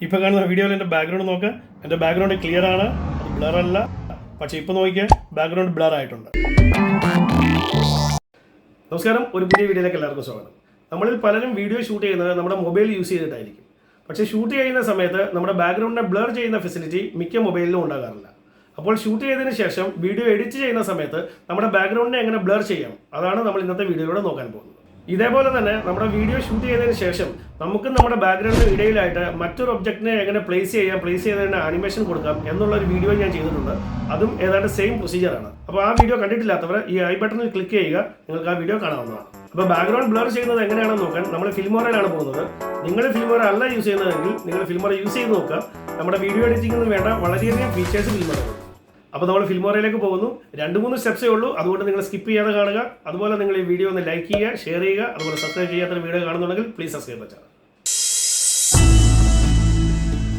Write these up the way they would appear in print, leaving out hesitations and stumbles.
ഇപ്പോൾ കാണുന്ന വീഡിയോയിൽ എൻ്റെ ബാക്ക്ഗ്രൗണ്ട് നോക്കുക. എൻ്റെ ബാക്ക്ഗ്രൗണ്ട് ക്ലിയർ ആണ്, അത് ബ്ലർ അല്ല. പക്ഷേ ഇപ്പോൾ നോക്കിയാൽ ബാക്ക്ഗ്രൗണ്ട് ബ്ലർ ആയിട്ടുണ്ട്. നമസ്കാരം, ഒരു പുതിയ വീഡിയോയിലേക്ക് എല്ലാവർക്കും സ്വാഗതം. നമ്മളിൽ പലരും വീഡിയോ ഷൂട്ട് ചെയ്യുന്നത് നമ്മുടെ മൊബൈൽ യൂസ് ചെയ്തിട്ടായിരിക്കും. പക്ഷേ ഷൂട്ട് ചെയ്യുന്ന സമയത്ത് നമ്മുടെ ബാക്ക്ഗ്രൗണ്ടിനെ ബ്ലർ ചെയ്യുന്ന ഫെസിലിറ്റി മിക്ക മൊബൈലിലും ഉണ്ടാകാറില്ല. അപ്പോൾ ഷൂട്ട് ചെയ്തതിന് ശേഷം വീഡിയോ എഡിറ്റ് ചെയ്യുന്ന സമയത്ത് നമ്മുടെ ബാക്ക്ഗ്രൗണ്ടിനെ എങ്ങനെ ബ്ലർ ചെയ്യാം, അതാണ് നമ്മൾ ഇന്നത്തെ വീഡിയോയിലൂടെ നോക്കാൻ പോകുന്നത്. ഇതേപോലെ തന്നെ നമ്മുടെ വീഡിയോ ഷൂട്ട് ചെയ്തതിന് ശേഷം നമുക്ക് നമ്മുടെ ബാക്ക്ഗ്രൗണ്ടിന് ഇടയിലായിട്ട് മറ്റൊരു ഒബ്ജക്റ്റിനെ എങ്ങനെ പ്ലേസ് ചെയ്തതിന് ആനിമേഷൻ കൊടുക്കാം എന്നുള്ള ഒരു വീഡിയോ ഞാൻ ചെയ്തിട്ടുണ്ട്. അതും ഏതാണ്ട് സെയിം പ്രൊസീജിയറാണ്. അപ്പോൾ ആ വീഡിയോ കണ്ടിട്ടില്ലാത്തവർ ഈ ഐ ബട്ടണിൽ ക്ലിക്ക് ചെയ്യുക, നിങ്ങൾക്ക് ആ വീഡിയോ കാണാവുന്നതാണ്. അപ്പോൾ ബാക്ക്ഗ്രൗണ്ട് ബ്ലർ ചെയ്യുന്നത് എങ്ങനെയാണെന്ന് നോക്കാൻ നമ്മൾ ഫിൽമോറയിലാണ് പോകുന്നത്. നിങ്ങൾ ഫിൽമോറ അല്ല യൂസ് ചെയ്യുന്നതെങ്കിൽ നിങ്ങൾ ഫിൽമോറ യൂസ് ചെയ്ത് നോക്കുക. നമ്മുടെ വീഡിയോ എഡിറ്റിംഗിന് വേണ്ട വളരെയധികം ഫീച്ചേഴ്സ് ഫിൽമോറയുണ്ട്. അപ്പോൾ നമ്മൾ ഫിൽമോറയിലേക്ക് പോകുന്നു. 2-3 സ്റ്റെപ്സേ ഉള്ളൂ, അതുകൊണ്ട് നിങ്ങൾ സ്കിപ്പ് ചെയ്യാതെ കാണുക. അതുപോലെ നിങ്ങൾ ഈ വീഡിയോ ഒന്ന് ലൈക്ക് ചെയ്യുക, ഷെയർ ചെയ്യുക. അതുപോലെ സബ്സ്ക്രൈബ് ചെയ്യാത്ത വീഡിയോ കാണുന്നുണ്ടെങ്കിൽ പ്ലീസ് സബ്സ്ക്രൈബ് ചെയ്യുക.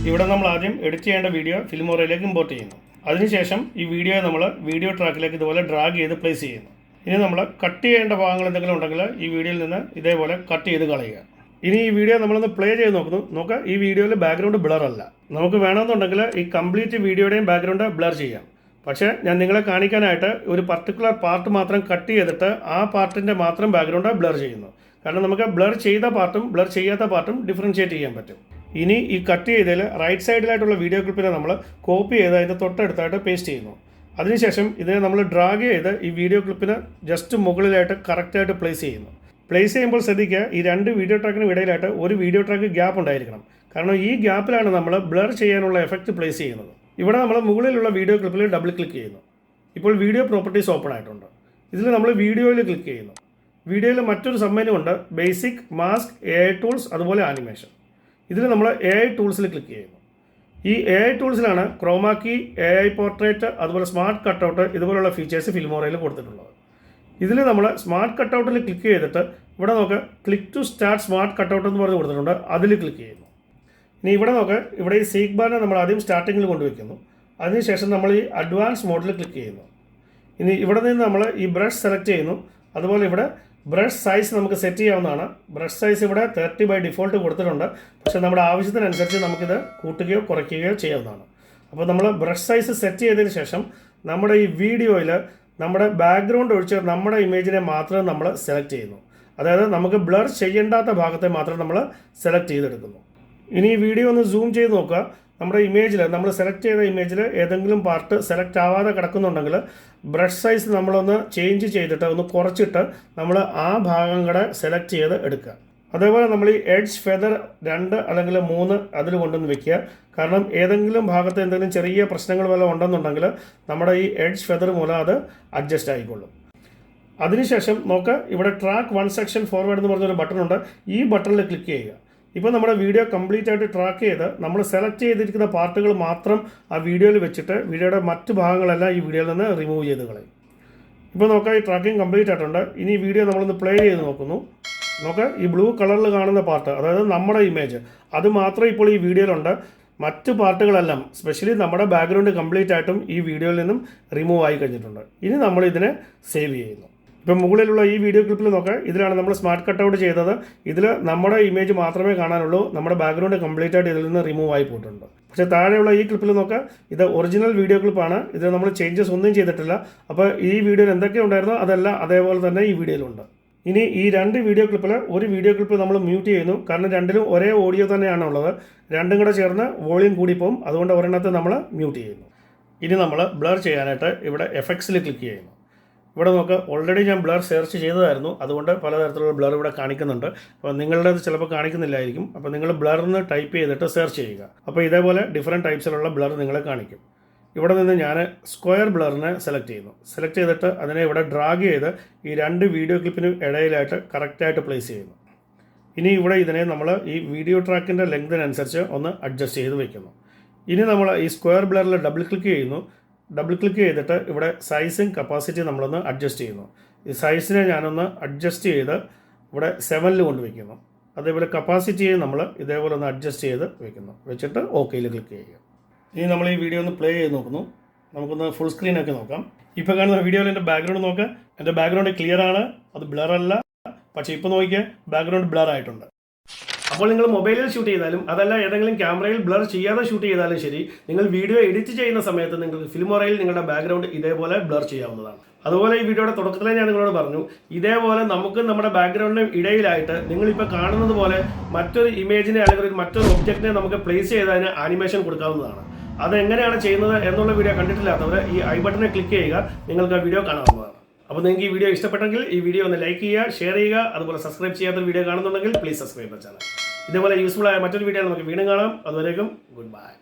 ഇവിടെ നമ്മൾ ആദ്യം എഡിറ്റ് ചെയ്യേണ്ട വീഡിയോ ഫിൽമോറയിലേക്ക് ഇമ്പോർട്ട് ചെയ്യുന്നു. അതിനുശേഷം ഈ വീഡിയോ നമ്മൾ വീഡിയോ ട്രാക്കിലേക്ക് ഇതുപോലെ ഡ്രാഗ് ചെയ്ത് പ്ലേസ് ചെയ്യുന്നു. ഇനി നമ്മൾ കട്ട് ചെയ്യേണ്ട ഭാഗങ്ങൾ എന്തെങ്കിലും ഉണ്ടെങ്കിൽ ഈ വീഡിയോയിൽ നിന്ന് ഇതേപോലെ കട്ട് ചെയ്ത് കളയുക. ഇനി ഈ വീഡിയോ നമ്മളൊന്ന് പ്ലേ ചെയ്ത് നോക്കുക. ഈ വീഡിയോയിൽ ബാക്ക്ഗ്രൗണ്ട് ബ്ലർ അല്ല. നമുക്ക് വേണമെന്നുണ്ടെങ്കിൽ ഈ കംപ്ലീറ്റ് വീഡിയോയുടെയും ബാക്ക്ഗ്രൗണ്ട് ബ്ലർ ചെയ്യാം. പക്ഷേ ഞാൻ നിങ്ങളെ കാണിക്കാനായിട്ട് ഒരു പർട്ടിക്കുലർ പാർട്ട് മാത്രം കട്ട് ചെയ്തിട്ട് ആ പാർട്ടിൻ്റെ മാത്രം ബാക്ക്ഗ്രൗണ്ട് ബ്ലർ ചെയ്യുന്നു. കാരണം നമുക്ക് ബ്ലർ ചെയ്ത പാർട്ടും ബ്ലർ ചെയ്യാത്ത പാർട്ടും ഡിഫറൻഷ്യേറ്റ് ചെയ്യാൻ പറ്റും. ഇനി ഈ കട്ട് ചെയ്തതിൽ റൈറ്റ് സൈഡിലായിട്ടുള്ള വീഡിയോ ക്ലിപ്പിനെ നമ്മൾ കോപ്പി ചെയ്ത് അതിൻ്റെ തൊട്ടടുത്തായിട്ട് പേസ്റ്റ് ചെയ്യുന്നു. അതിനുശേഷം ഇതിനെ നമ്മൾ ഡ്രാഗ് ചെയ്ത് ഈ വീഡിയോ ക്ലിപ്പിന് ജസ്റ്റ് മുകളിലായിട്ട് കറക്റ്റായിട്ട് പ്ലേസ് ചെയ്യുന്നു. പ്ലേസ് ചെയ്യുമ്പോൾ ശ്രദ്ധിക്കുക, ഈ 2 വീഡിയോ ട്രാക്കിനും ഇടയിലായിട്ട് ഒരു വീഡിയോ ട്രാക്ക് ഗ്യാപ്പ് ഉണ്ടായിരിക്കണം. കാരണം ഈ ഗ്യാപ്പിലാണ് നമ്മൾ ബ്ലർ ചെയ്യാനുള്ള എഫക്റ്റ് പ്ലേസ് ചെയ്യുന്നത്. ഇവിടെ നമ്മൾ മുകളിലുള്ള വീഡിയോ ക്ലിപ്പിൽ ഡബിൾ ക്ലിക്ക് ചെയ്യുന്നു. ഇപ്പോൾ വീഡിയോ പ്രോപ്പർട്ടീസ് ഓപ്പൺ ആയിട്ടുണ്ട്. ഇതിൽ നമ്മൾ വീഡിയോയിൽ ക്ലിക്ക് ചെയ്യുന്നു. വീഡിയോയിൽ മറ്റൊരു സബ്മെനു ഉണ്ട്, ബേസിക്, മാസ്ക്, AI ടൂൾസ്, അതുപോലെ ആനിമേഷൻ. ഇതിൽ നമ്മൾ AI ടൂൾസിൽ ക്ലിക്ക് ചെയ്യുന്നു. ഈ AI ടൂൾസിലാണ് ക്രോമാക്കി, AI പോർട്രേറ്റ്, അതുപോലെ സ്മാർട്ട് കട്ടൗട്ട് ഇതുപോലുള്ള ഫീച്ചേഴ്സ് ഫിൽമോറയിൽ കൊടുത്തിട്ടുള്ളത്. ഇതിൽ നമ്മൾ സ്മാർട്ട് കട്ടൗട്ടിൽ ക്ലിക്ക് ചെയ്തിട്ട് ഇവിടെ നോക്കുക, click to start smart cutout എന്ന് പറഞ്ഞ് കൊടുത്തിട്ടുണ്ട്. അതിൽ ക്ലിക്ക് ചെയ്യുന്നു. ഇനി ഇവിടെ നോക്കുക, ഇവിടെ ഈ സീക്ക് ബാറിനെ നമ്മൾ ആദ്യം സ്റ്റാർട്ടിങ്ങിൽ കൊണ്ടുവയ്ക്കുന്നു. അതിനുശേഷം നമ്മൾ ഈ അഡ്വാൻസ് മോഡിൽ ക്ലിക്ക് ചെയ്യുന്നു. ഇനി ഇവിടെ നിന്ന് നമ്മൾ ഈ ബ്രഷ് സെലക്ട് ചെയ്യുന്നു. അതുപോലെ ഇവിടെ ബ്രഷ് സൈസ് നമുക്ക് സെറ്റ് ചെയ്യാവുന്നതാണ്. ബ്രഷ് സൈസ് ഇവിടെ 30 ബൈ ഡിഫോൾട്ട് കൊടുത്തിട്ടുണ്ട്. പക്ഷേ നമ്മുടെ ആവശ്യത്തിനനുസരിച്ച് നമുക്കിത് കൂട്ടുകയോ കുറയ്ക്കുകയോ ചെയ്യാവുന്നതാണ്. അപ്പോൾ നമ്മൾ ബ്രഷ് സൈസ് സെറ്റ് ചെയ്തതിന് ശേഷം നമ്മുടെ ഈ വീഡിയോയിൽ നമ്മുടെ ബാക്ക്ഗ്രൗണ്ട് ഒഴിച്ച് നമ്മുടെ ഇമേജിനെ മാത്രം നമ്മൾ സെലക്ട് ചെയ്യുന്നു. അതായത് നമുക്ക് ബ്ലർ ചെയ്യേണ്ടാത്ത ഭാഗത്തെ മാത്രം നമ്മൾ സെലക്ട് ചെയ്തെടുക്കുന്നു. ഇനി ഈ വീഡിയോ ഒന്ന് സൂം ചെയ്ത് നോക്കുക. നമ്മുടെ ഇമേജിൽ നമ്മൾ സെലക്ട് ചെയ്ത ഇമേജിൽ ഏതെങ്കിലും പാർട്ട് സെലക്ട് ആവാതെ കിടക്കുന്നുണ്ടെങ്കിൽ ബ്രഷ് സൈസ് നമ്മളൊന്ന് ചേഞ്ച് ചെയ്തിട്ട് ഒന്ന് കുറച്ചിട്ട് നമ്മൾ ആ ഭാഗം കൂടെ സെലക്ട് ചെയ്ത് എടുക്കുക. അതേപോലെ നമ്മൾ ഈ എഡ്ജ് ഫെദർ 2 അല്ലെങ്കിൽ 3 അതിൽ കൊണ്ടുവന്ന് വെക്കുക. കാരണം ഏതെങ്കിലും ഭാഗത്ത് എന്തെങ്കിലും ചെറിയ പ്രശ്നങ്ങൾ വല്ലതും ഉണ്ടെന്നുണ്ടെങ്കിൽ നമ്മുടെ ഈ എഡ്ജ് ഫെദർ മൂലം അത് അഡ്ജസ്റ്റ് ആയിക്കൊള്ളും. അതിനുശേഷം നോക്കുക, ഇവിടെ ട്രാക്ക് 1 സെക്ഷൻ ഫോർവേഡ് എന്ന് പറഞ്ഞൊരു ബട്ടണുണ്ട്. ഈ ബട്ടണിൽ ക്ലിക്ക് ചെയ്യുക. ഇപ്പോൾ നമ്മുടെ വീഡിയോ കംപ്ലീറ്റ് ആയിട്ട് ട്രാക്ക് ചെയ്ത് നമ്മൾ സെലക്ട് ചെയ്തിരിക്കുന്ന പാർട്ടുകൾ മാത്രം ആ വീഡിയോയിൽ വെച്ചിട്ട് വീഡിയോയുടെ മറ്റ് ഭാഗങ്ങളെല്ലാം ഈ വീഡിയോയിൽ നിന്ന് റിമൂവ് ചെയ്ത് കളയും. ഇപ്പോൾ നോക്കാം, ഈ ട്രാക്കിംഗ് കംപ്ലീറ്റ് ആയിട്ടുണ്ട്. ഇനി ഈ വീഡിയോ നമ്മളൊന്ന് പ്ലേ ചെയ്ത് നോക്കുന്നു. നോക്കാം, ഈ ബ്ലൂ കളറിൽ കാണുന്ന പാർട്ട്, അതായത് നമ്മുടെ ഇമേജ്, അത് മാത്രമേ ഇപ്പോൾ ഈ വീഡിയോയിലുണ്ട്. മറ്റ് പാർട്ടുകളെല്ലാം സ്പെഷ്യലി നമ്മുടെ ബാക്ക്ഗ്രൗണ്ട് കംപ്ലീറ്റ് ആയിട്ടും ഈ വീഡിയോയിൽ നിന്നും റിമൂവ് ആയി കഴിഞ്ഞിട്ടുണ്ട്. ഇനി നമ്മൾ ഇതിനെ സേവ് ചെയ്യുന്നു. ഇപ്പം മുകളിലുള്ള ഈ വീഡിയോ ക്ലിപ്പിൽ നോക്കാം, ഇതിലാണ് നമ്മൾ സ്മാർട്ട് കട്ടൗട്ട് ചെയ്തത്. ഇതിൽ നമ്മുടെ ഇമേജ് മാത്രമേ കാണാനുള്ളൂ. നമ്മുടെ ബാക്ക്ഗ്രൗണ്ട് കംപ്ലീറ്റ് ആയിട്ട് ഇതിൽ നിന്ന് റിമൂവ് ആയി പോയിട്ടുണ്ട്. പക്ഷേ താഴെയുള്ള ഈ ക്ലിപ്പിൽ നോക്കാം, ഇത് ഒറിജിനൽ വീഡിയോ ക്ലിപ്പാണ്. ഇതിൽ നമ്മൾ ചേഞ്ചസ് ഒന്നും ചെയ്തിട്ടില്ല. അപ്പോൾ ഈ വീഡിയോയിൽ എന്തൊക്കെ ഉണ്ടായിരുന്നോ അതെല്ലാം അതേപോലെ തന്നെ ഈ വീഡിയോയിലുണ്ട്. ഇനി ഈ 2 വീഡിയോ ക്ലിപ്പിൽ ഒരു വീഡിയോ ക്ലിപ്പ് നമ്മൾ മ്യൂട്ട് ചെയ്യുന്നു. കാരണം രണ്ടിലും ഒരേ ഓഡിയോ തന്നെയാണ് ഉള്ളത്. രണ്ടും കൂടെ ചേർന്ന് വോളിയം കൂടിപ്പോവും. അതുകൊണ്ട് ഒരെണ്ണത്തെ നമ്മൾ മ്യൂട്ട് ചെയ്യുന്നു. ഇനി നമ്മൾ ബ്ലർ ചെയ്യാനായിട്ട് ഇവിടെ എഫക്ട്സിൽ ക്ലിക്ക് ചെയ്യുന്നു. ഇവിടെ നോക്കുക, ഓൾറെഡി ഞാൻ ബ്ലർ സെർച്ച് ചെയ്തതായിരുന്നു. അതുകൊണ്ട് പലതരത്തിലുള്ള ബ്ലർ ഇവിടെ കാണിക്കുന്നുണ്ട്. അപ്പോൾ നിങ്ങളുടേത് ചിലപ്പോൾ കാണിക്കുന്നില്ലായിരിക്കും. അപ്പോൾ നിങ്ങൾ ബ്ലറിന്ന് ടൈപ്പ് ചെയ്തിട്ട് സെർച്ച് ചെയ്യുക. അപ്പോൾ ഇതേപോലെ ഡിഫറെൻറ്റ് ടൈപ്സിലുള്ള ബ്ലർ നിങ്ങളെ കാണിക്കും. ഇവിടെ നിന്ന് ഞാൻ സ്ക്വയർ ബ്ലറിനെ സെലക്ട് ചെയ്യുന്നു. സെലക്ട് ചെയ്തിട്ട് അതിനെ ഇവിടെ ഡ്രാഗ് ചെയ്ത് ഈ 2 വീഡിയോ ക്ലിപ്പിനും ഇടയിലായിട്ട് കറക്റ്റായിട്ട് പ്ലേസ് ചെയ്യുന്നു. ഇനി ഇവിടെ ഇതിനെ നമ്മൾ ഈ വീഡിയോ ട്രാക്കിൻ്റെ ലെങ്തിനനുസരിച്ച് ഒന്ന് അഡ്ജസ്റ്റ് ചെയ്ത് വയ്ക്കുന്നു. ഇനി നമ്മൾ ഈ സ്ക്വയർ ബ്ലറിൽ ഡബിൾ ക്ലിക്ക് ചെയ്യുന്നു. ഡബിൾ ക്ലിക്ക് ചെയ്തിട്ട് ഇവിടെ സൈസും കപ്പാസിറ്റി നമ്മളൊന്ന് അഡ്ജസ്റ്റ് ചെയ്യുന്നു. ഈ സൈസിനെ ഞാനൊന്ന് അഡ്ജസ്റ്റ് ചെയ്ത് ഇവിടെ 7ൽ കൊണ്ടുവയ്ക്കുന്നു. അതേപോലെ കപ്പാസിറ്റിയെ നമ്മൾ ഇതേപോലെ ഒന്ന് അഡ്ജസ്റ്റ് ചെയ്ത് വയ്ക്കുന്നു. വെച്ചിട്ട് ഓക്കെയിൽ ക്ലിക്ക് ചെയ്യുക. ഇനി നമ്മൾ ഈ വീഡിയോ ഒന്ന് പ്ലേ ചെയ്ത് നോക്കുന്നു. നമുക്കൊന്ന് ഫുൾ സ്ക്രീനൊക്കെ നോക്കാം. ഇപ്പോൾ കാണുന്ന വീഡിയോയിൽ എൻ്റെ ബാക്ക്ഗ്രൗണ്ട് നോക്കാം. എൻ്റെ ബാക്ക്ഗ്രൗണ്ട് ക്ലിയർ ആണ്, അത് ബ്ലർ അല്ല. പക്ഷേ ഇപ്പോൾ നോക്കിയാൽ ബാക്ക്ഗ്രൗണ്ട് ബ്ലർ ആയിട്ടുണ്ട്. അപ്പോൾ നിങ്ങൾ മൊബൈലിൽ ഷൂട്ട് ചെയ്താലും അതല്ല ഏതെങ്കിലും ക്യാമറയിൽ ബ്ലർ ചെയ്യാതെ ഷൂട്ട് ചെയ്താലും ശരി, നിങ്ങൾ വീഡിയോ എഡിറ്റ് ചെയ്യുന്ന സമയത്ത് നിങ്ങൾക്ക് ഫിലിമോറയിൽ നിങ്ങളുടെ ബാക്ക്ഗ്രൗണ്ട് ഇതേപോലെ ബ്ലർ ചെയ്യാവുന്നതാണ്. അതുപോലെ ഈ വീഡിയോയുടെ തുടക്കത്തിലെ ഞാൻ നിങ്ങളോട് പറഞ്ഞു, ഇതേപോലെ നമുക്ക് നമ്മുടെ ബാക്ക്ഗ്രൗണ്ടിനും ഇടയിലായിട്ട് നിങ്ങളിപ്പോൾ കാണുന്നത് പോലെ മറ്റൊരു ഇമേജിനെ അല്ലെങ്കിൽ മറ്റൊരു ഒബ്ജക്റ്റിനെ നമുക്ക് പ്ലേസ് ചെയ്ത് അതിന് ആനിമേഷൻ കൊടുക്കാവുന്നതാണ്. അതെങ്ങനെയാണ് ചെയ്യുന്നത് എന്നുള്ള വീഡിയോ കണ്ടിട്ടില്ലാത്തവർ ഈ ഐ ബട്ടനെ ക്ലിക്ക് ചെയ്യുക, നിങ്ങൾക്ക് ആ വീഡിയോ കാണാവുന്നതാണ്. അപ്പോൾ നിങ്ങൾക്ക് ഈ വീഡിയോ ഇഷ്ടപ്പെട്ടെങ്കിൽ ഈ വീഡിയോ ഒന്ന് ലൈക്ക് ചെയ്യുക, ഷെയർ ചെയ്യുക. അതുപോലെ സബ്സ്ക്രൈബ് ചെയ്യാത്ത വീഡിയോ കാണുന്നുണ്ടെങ്കിൽ പ്ലീസ് സബ്സ്ക്രൈബ് ചാനൽ. ഇതേപോലെ യൂസ്ഫുൾ ആയ മറ്റൊരു വീഡിയോ നമുക്ക് വീണ്ടും കാണാം. അതുവരേക്കും ഗുഡ് ബൈ.